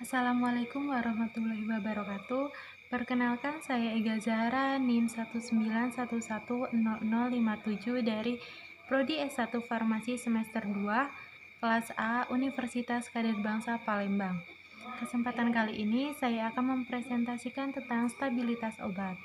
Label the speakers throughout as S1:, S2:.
S1: Assalamualaikum warahmatullahi wabarakatuh. Perkenalkan, saya Ega Zahra, NIM 191100057 dari Prodi S1 Farmasi semester 2, kelas A, Universitas Kader Bangsa Palembang. Kesempatan kali ini saya akan mempresentasikan tentang stabilitas obat.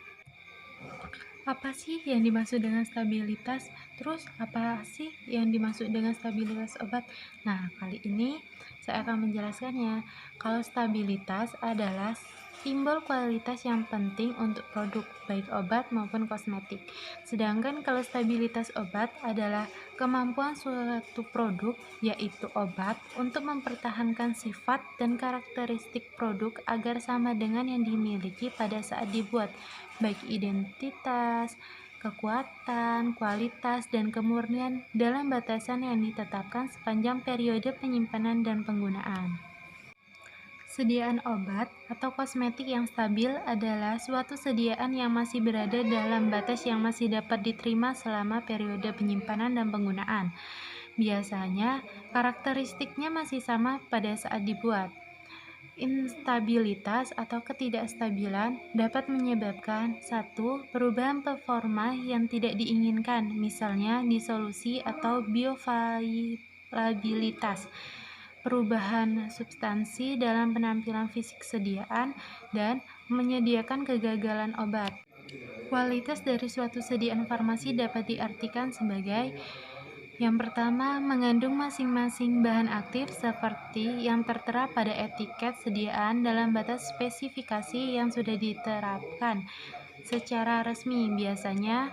S1: Apa sih yang dimaksud dengan stabilitas? Terus apa sih yang dimaksud dengan stabilitas obat? Nah, kali ini saya akan menjelaskannya. Kalau stabilitas adalah simbol kualitas yang penting untuk produk baik obat maupun kosmetik. Sedangkan kalau stabilitas obat adalah kemampuan suatu produk, yaitu obat, untuk mempertahankan sifat dan karakteristik produk agar sama dengan yang dimiliki pada saat dibuat, baik identitas, kekuatan, kualitas, dan kemurnian dalam batasan yang ditetapkan sepanjang periode penyimpanan dan penggunaan. Sediaan obat atau kosmetik yang stabil adalah suatu sediaan yang masih berada dalam batas yang masih dapat diterima selama periode penyimpanan dan penggunaan. Biasanya, karakteristiknya masih sama pada saat dibuat. Instabilitas atau ketidakstabilan dapat menyebabkan satu, perubahan performa yang tidak diinginkan, misalnya disolusi atau bioavailabilitas, perubahan substansi dalam penampilan fisik sediaan, dan menyediakan kegagalan obat. Kualitas dari suatu sediaan farmasi dapat diartikan sebagai: yang pertama, mengandung masing-masing bahan aktif seperti yang tertera pada etiket sediaan dalam batas spesifikasi yang sudah diterapkan secara resmi, biasanya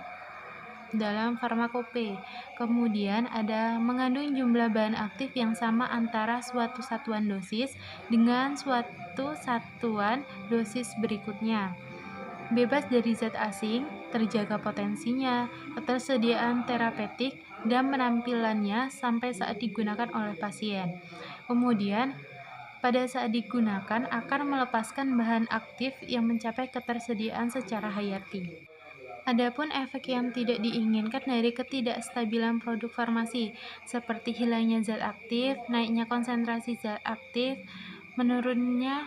S1: dalam farmakope. Kemudian ada mengandung jumlah bahan aktif yang sama antara suatu satuan dosis dengan suatu satuan dosis berikutnya. Bebas dari zat asing, terjaga potensinya, ketersediaan terapeutik, dan penampilannya sampai saat digunakan oleh pasien. Kemudian, pada saat digunakan akan melepaskan bahan aktif yang mencapai ketersediaan secara hayati. Adapun efek yang tidak diinginkan dari ketidakstabilan produk farmasi, seperti hilangnya zat aktif, naiknya konsentrasi zat aktif, menurunnya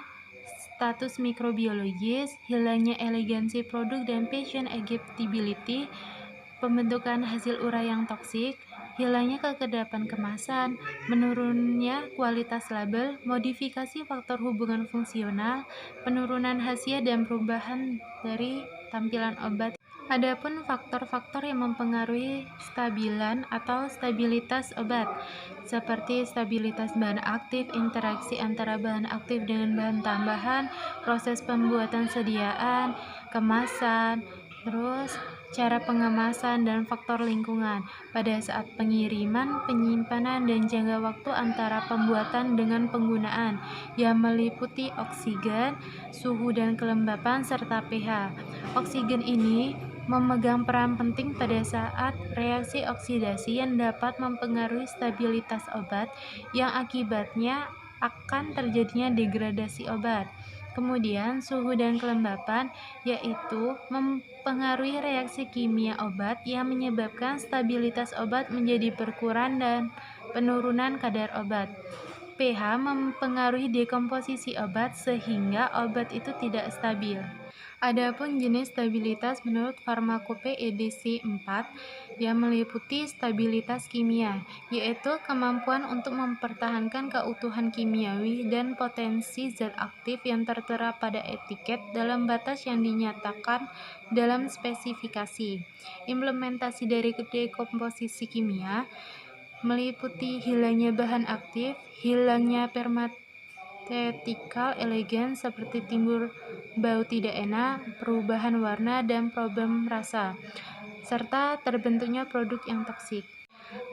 S1: status mikrobiologis, hilangnya elegansi produk dan patient acceptability, pembentukan hasil urai yang toksik, hilangnya kekedapan kemasan, menurunnya kualitas label, modifikasi faktor hubungan fungsional, penurunan khasiat dan perubahan dari tampilan obat. Adapun faktor-faktor yang mempengaruhi stabilan atau stabilitas obat, seperti stabilitas bahan aktif, interaksi antara bahan aktif dengan bahan tambahan, proses pembuatan sediaan, kemasan, terus cara pengemasan, dan faktor lingkungan pada saat pengiriman, penyimpanan, dan jangka waktu antara pembuatan dengan penggunaan, yang meliputi oksigen, suhu dan kelembapan, serta pH. Oksigen ini memegang peran penting pada saat reaksi oksidasi yang dapat mempengaruhi stabilitas obat, yang akibatnya akan terjadinya degradasi obat. Kemudian suhu dan kelembapan, yaitu mempengaruhi reaksi kimia obat yang menyebabkan stabilitas obat menjadi berkurang dan penurunan kadar obat. pH mempengaruhi dekomposisi obat sehingga obat itu tidak stabil. Adapun jenis stabilitas menurut Farmakope edisi 4 yang meliputi stabilitas kimia, yaitu kemampuan untuk mempertahankan keutuhan kimiawi dan potensi zat aktif yang tertera pada etiket dalam batas yang dinyatakan dalam spesifikasi. Implementasi dari dekomposisi kimia meliputi hilangnya bahan aktif, hilangnya pharmaceutical elegan seperti timbul bau tidak enak, perubahan warna, dan problem rasa, serta terbentuknya produk yang toksik.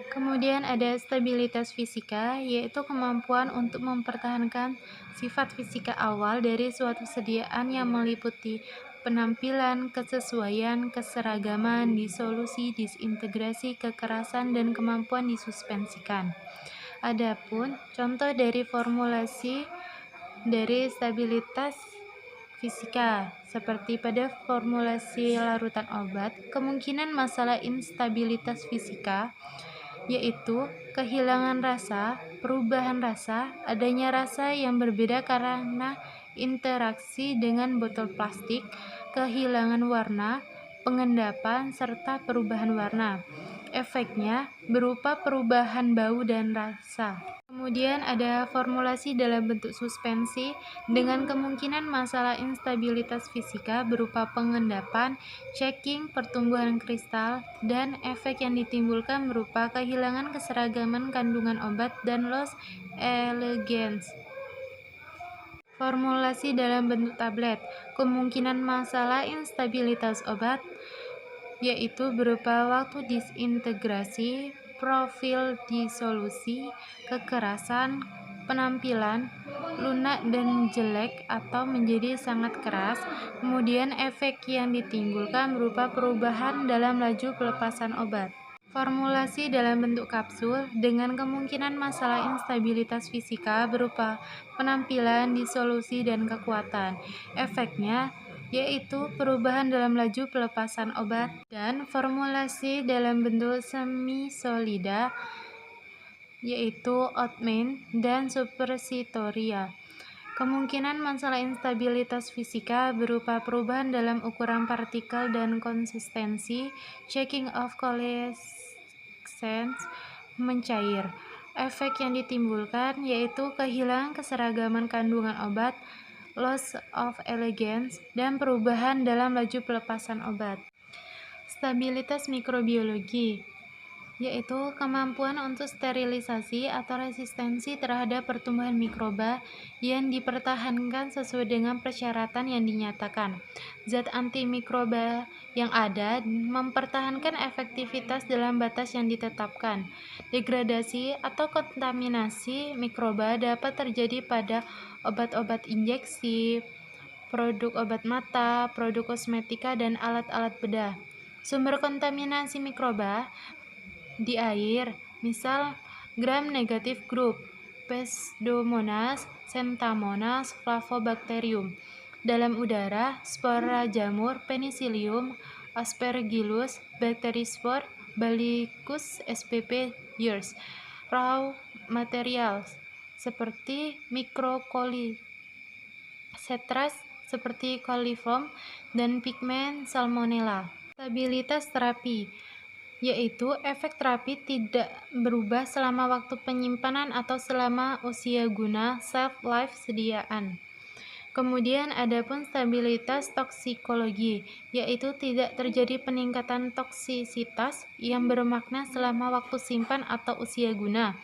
S1: Kemudian ada stabilitas fisika, yaitu kemampuan untuk mempertahankan sifat fisika awal dari suatu sediaan yang meliputi penampilan, kesesuaian, keseragaman, disolusi, disintegrasi, kekerasan, dan kemampuan disuspensikan. Adapun contoh dari formulasi dari stabilitas fisika, seperti pada formulasi larutan obat, kemungkinan masalah instabilitas fisika yaitu kehilangan rasa, perubahan rasa, adanya rasa yang berbeda karena interaksi dengan botol plastik, kehilangan warna, pengendapan, serta perubahan warna. Efeknya berupa perubahan bau dan rasa. Kemudian ada formulasi dalam bentuk suspensi dengan kemungkinan masalah instabilitas fisika berupa pengendapan, checking, pertumbuhan kristal, dan efek yang ditimbulkan berupa kehilangan keseragaman kandungan obat dan loss elegance. Formulasi dalam bentuk tablet, kemungkinan masalah instabilitas obat yaitu berupa waktu disintegrasi, profil disolusi, kekerasan, penampilan, lunak dan jelek atau menjadi sangat keras. Kemudian efek yang ditimbulkan berupa perubahan dalam laju pelepasan obat. Formulasi dalam bentuk kapsul dengan kemungkinan masalah instabilitas fisika berupa penampilan, disolusi, dan kekuatan. Efeknya yaitu perubahan dalam laju pelepasan obat dan formulasi dalam bentuk semi-solida yaitu ointment dan suppositoria. Kemungkinan masalah instabilitas fisika berupa perubahan dalam ukuran partikel dan konsistensi, checking of coalescence, mencair. Efek yang ditimbulkan yaitu kehilangan keseragaman kandungan obat, loss of elegance, dan perubahan dalam laju pelepasan obat. Stabilitas mikrobiologi yaitu kemampuan untuk sterilisasi atau resistensi terhadap pertumbuhan mikroba yang dipertahankan sesuai dengan persyaratan yang dinyatakan. Zat antimikroba yang ada mempertahankan efektivitas dalam batas yang ditetapkan. Degradasi atau kontaminasi mikroba dapat terjadi pada obat-obat injeksi, produk obat mata, produk kosmetika, dan alat-alat bedah. Sumber kontaminasi mikroba di air, misal gram-negatif group, Pseudomonas, Centromonas, Flavobacterium. Dalam udara, spora jamur, Penicillium, Aspergillus, Bacterispor, Bacillus spp. Years. Raw materials seperti microcolicetras seperti coliform dan pigmen salmonella. Stabilitas terapi yaitu efek terapi tidak berubah selama waktu penyimpanan atau selama usia guna shelf life sediaan. Kemudian adapun stabilitas toksikologi, yaitu tidak terjadi peningkatan toksisitas yang bermakna selama waktu simpan atau usia guna.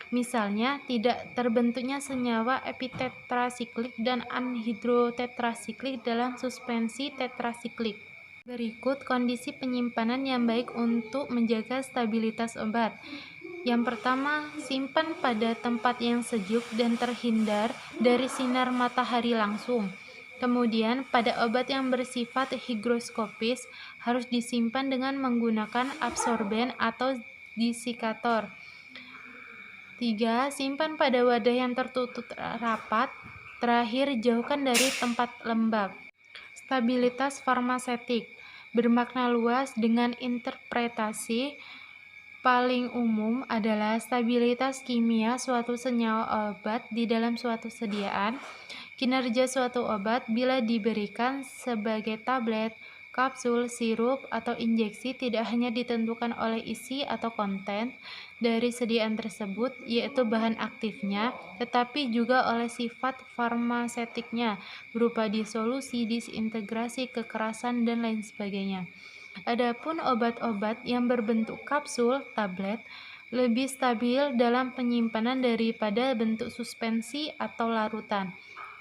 S1: Misalnya, tidak terbentuknya senyawa epitetrasiklik dan anhidrotetrasiklik dalam suspensi tetrasiklik. Berikut kondisi penyimpanan yang baik untuk menjaga stabilitas obat. Yang pertama, simpan pada tempat yang sejuk dan terhindar dari sinar matahari langsung. Kemudian, pada obat yang bersifat higroskopis harus disimpan dengan menggunakan absorben atau disikator. 3. Simpan pada wadah yang tertutup rapat. Terakhir, jauhkan dari tempat lembab. Stabilitas farmaseutik bermakna luas dengan interpretasi paling umum adalah stabilitas kimia suatu senyawa obat di dalam suatu sediaan. Kinerja suatu obat bila diberikan sebagai tablet, kapsul, sirup, atau injeksi tidak hanya ditentukan oleh isi atau konten dari sediaan tersebut, yaitu bahan aktifnya, tetapi juga oleh sifat farmaseutiknya, berupa disolusi, disintegrasi, kekerasan, dan lain sebagainya. Adapun obat-obat yang berbentuk kapsul, tablet, lebih stabil dalam penyimpanan daripada bentuk suspensi atau larutan.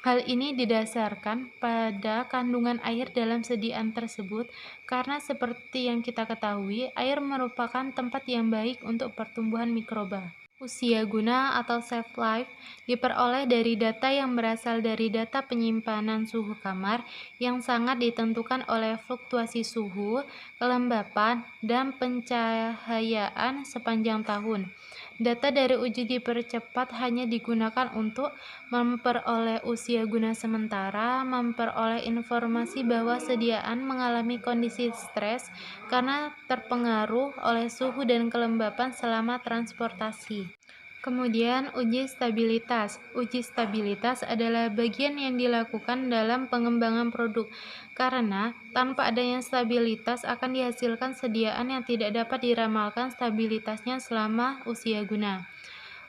S1: Hal ini didasarkan pada kandungan air dalam sediaan tersebut karena seperti yang kita ketahui, air merupakan tempat yang baik untuk pertumbuhan mikroba. Usia guna atau shelf life diperoleh dari data yang berasal dari data penyimpanan suhu kamar yang sangat ditentukan oleh fluktuasi suhu, kelembapan, dan pencahayaan sepanjang tahun. Data dari uji dipercepat hanya digunakan untuk memperoleh usia guna sementara, memperoleh informasi bahwa sediaan mengalami kondisi stres karena terpengaruh oleh suhu dan kelembapan selama transportasi. Kemudian, uji stabilitas. Uji stabilitas adalah bagian yang dilakukan dalam pengembangan produk, karena tanpa adanya stabilitas akan dihasilkan sediaan yang tidak dapat diramalkan stabilitasnya selama usia guna.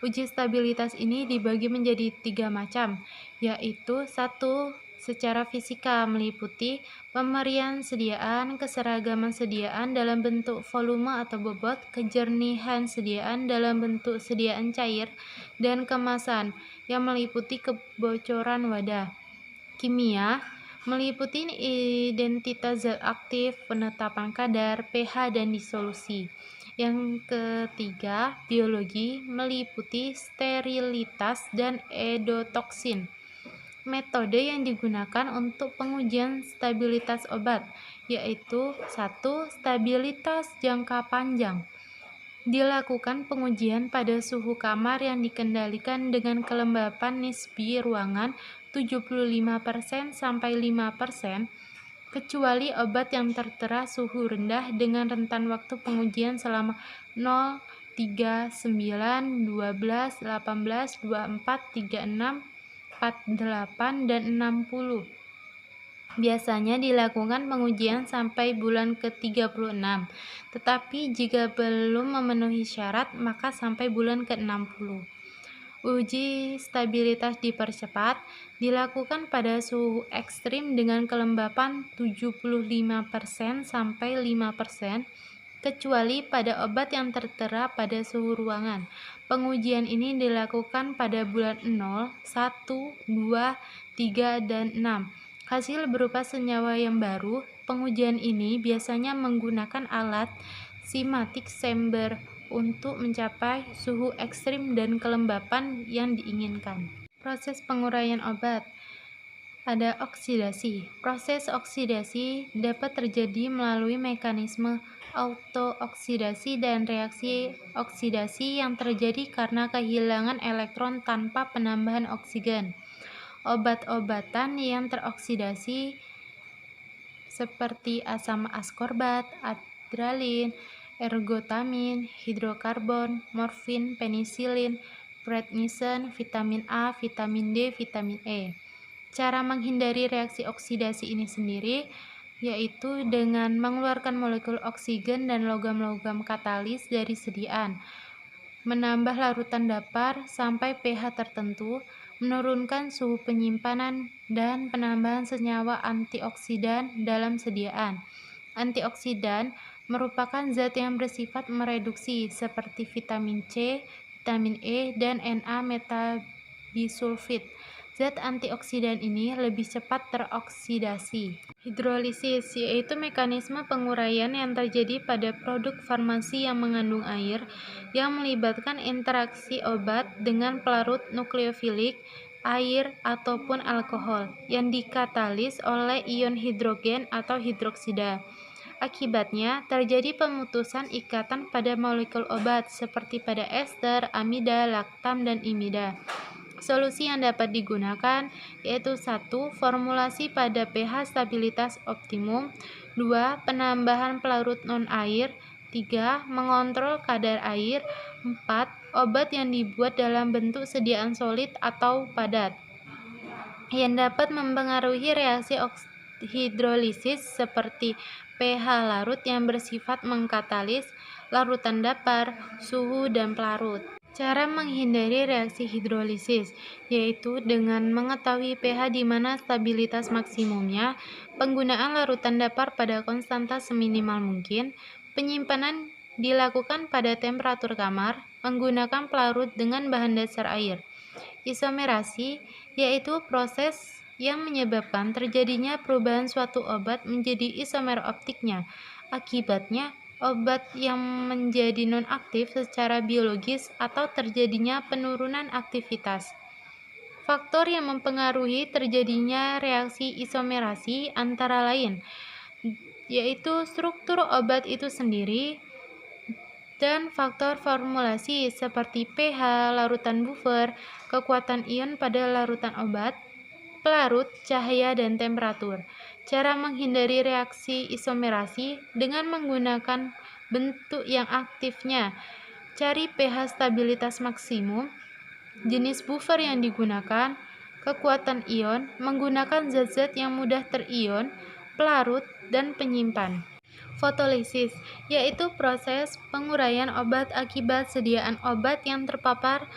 S1: Uji stabilitas ini dibagi menjadi 3 macam, yaitu 1. Secara fisika meliputi pemberian sediaan, keseragaman sediaan dalam bentuk volume atau bobot, kejernihan sediaan dalam bentuk sediaan cair, dan kemasan yang meliputi kebocoran wadah. Kimia meliputi identitas zat aktif, penetapan kadar, pH, dan disolusi. Yang ketiga, biologi meliputi sterilitas dan endotoksin. Metode yang digunakan untuk pengujian stabilitas obat yaitu 1. Stabilitas jangka panjang. Dilakukan pengujian pada suhu kamar yang dikendalikan dengan kelembapan nisbi ruangan 75% sampai 5%, kecuali obat yang tertera suhu rendah dengan rentan waktu pengujian selama 0, 3, 9, 12, 18, 24, 36, 48, dan 60. Biasanya dilakukan pengujian sampai bulan ke-36, tetapi jika belum memenuhi syarat maka sampai bulan ke-60. Uji stabilitas dipercepat dilakukan pada suhu ekstrim dengan kelembapan 75% sampai 5%, kecuali pada obat yang tertera pada suhu ruangan. Pengujian ini dilakukan pada bulan 0, 1, 2, 3, dan 6. Hasil berupa senyawa yang baru. Pengujian ini biasanya menggunakan alat cymatic chamber untuk mencapai suhu ekstrim dan kelembapan yang diinginkan. Proses penguraian obat. Ada oksidasi. Proses oksidasi dapat terjadi melalui mekanisme autooksidasi dan reaksi oksidasi yang terjadi karena kehilangan elektron tanpa penambahan oksigen. Obat-obatan yang teroksidasi seperti asam askorbat, adrenalin, ergotamin, hidrokarbon, morfin, penisilin, prednison, vitamin A, vitamin D, vitamin E. Cara menghindari reaksi oksidasi ini sendiri yaitu dengan mengeluarkan molekul oksigen dan logam-logam katalis dari sediaan, menambah larutan dapar sampai pH tertentu, menurunkan suhu penyimpanan, dan penambahan senyawa antioksidan dalam sediaan. Antioksidan merupakan zat yang bersifat mereduksi seperti vitamin C, vitamin E, dan Na-metabisulfit. Zat antioksidan ini lebih cepat teroksidasi. Hidrolisis yaitu mekanisme penguraian yang terjadi pada produk farmasi yang mengandung air yang melibatkan interaksi obat dengan pelarut nukleofilik, air, ataupun alkohol yang dikatalis oleh ion hidrogen atau hidroksida. Akibatnya, terjadi pemutusan ikatan pada molekul obat seperti pada ester, amida, laktam, dan imida. Solusi yang dapat digunakan yaitu 1. Formulasi pada pH stabilitas optimum, 2. Penambahan pelarut non-air, 3. Mengontrol kadar air, 4. Obat yang dibuat dalam bentuk sediaan solid atau padat yang dapat mempengaruhi reaksi hidrolisis seperti pH larut yang bersifat mengkatalis, larutan dapar, suhu, dan pelarut. Cara menghindari reaksi hidrolisis yaitu dengan mengetahui pH di mana stabilitas maksimumnya, penggunaan larutan dapar pada konstanta seminimal mungkin, penyimpanan dilakukan pada temperatur kamar, menggunakan pelarut dengan bahan dasar air. Isomerasi yaitu proses yang menyebabkan terjadinya perubahan suatu obat menjadi isomer optiknya. Akibatnya, obat yang menjadi nonaktif secara biologis atau terjadinya penurunan aktivitas. Faktor yang mempengaruhi terjadinya reaksi isomerasi antara lain yaitu struktur obat itu sendiri, dan faktor formulasi seperti pH, larutan buffer, kekuatan ion pada larutan obat, pelarut, cahaya, dan temperatur. Cara menghindari reaksi isomerasi dengan menggunakan bentuk yang aktifnya. Cari pH stabilitas maksimum, jenis buffer yang digunakan, kekuatan ion, menggunakan zat-zat yang mudah terion, pelarut, dan penyimpan. Fotolisis, yaitu proses penguraian obat akibat sediaan obat yang terpapar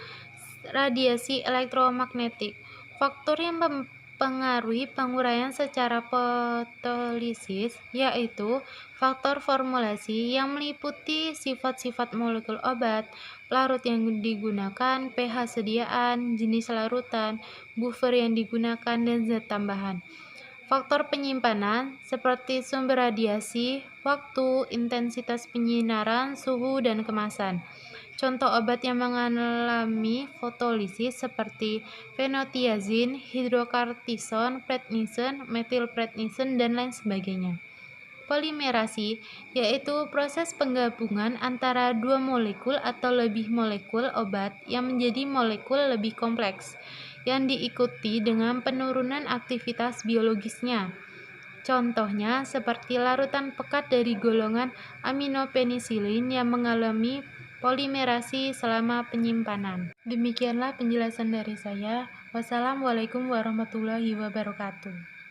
S1: radiasi elektromagnetik. Faktor yang mempengaruhi penguraian secara fotolisis yaitu faktor formulasi yang meliputi sifat-sifat molekul obat, pelarut yang digunakan, pH sediaan, jenis larutan, buffer yang digunakan, dan zat tambahan. Faktor penyimpanan seperti sumber radiasi, waktu, intensitas penyinaran, suhu, dan kemasan. Contoh obat yang mengalami fotolisis seperti fenotiazin, hidrokortison, prednison, metilprednison, dan lain sebagainya. Polimerasi yaitu proses penggabungan antara dua molekul atau lebih molekul obat yang menjadi molekul lebih kompleks, yang diikuti dengan penurunan aktivitas biologisnya. Contohnya seperti larutan pekat dari golongan aminopenisilin yang mengalami polimerasi selama penyimpanan. Demikianlah penjelasan dari saya. Wassalamualaikum warahmatullahi wabarakatuh.